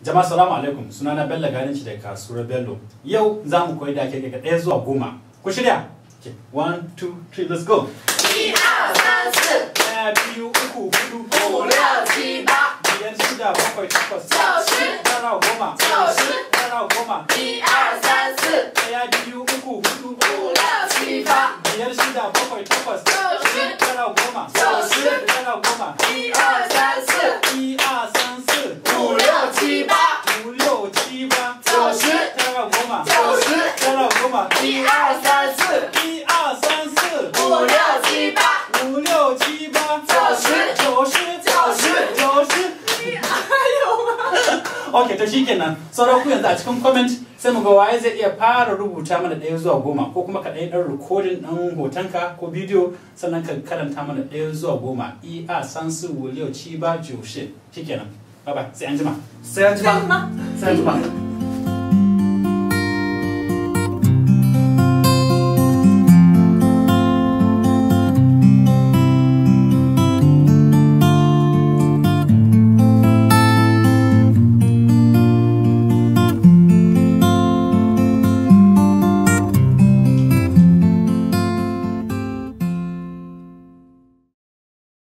Jama'a salamu alaikum, sunana Bello Ganinci daga kasuwar Bello. Yau za mu koyi da ake daga 1 zuwa 10. Ku shirya? 1, 2, 3, let's go. 1、2、3、4、1、2、3、4、5、6、5、6、7、8、5、6、7、8、9、10、90、1到10、90、1到10、1、2、3、4、1、2、3、4、5、6、5、6、7、8、5、6、7、8、9、10、1到10、90、1到10、1、2、3、4、1、2、3、4、5、6、7、8、5、6、7、8、90、1到10、90、1到10、1、2、3、4、1、2、3、4、5、6、7、8、5、6、7、8、90、90。Ok, to shikenan. Sauran ku yanzu a cikin comment sai mu ga waye zai iya fara rubuta mana 1 zuwa 10 ko kuma ka ɗan recording ɗin hotonka ko bidiyo sannan ka karanta mana 1 zuwa 10. A san su wuliyo ci ba joshe. Shikenan. Bye bye. Sai an jima. Sai an jima.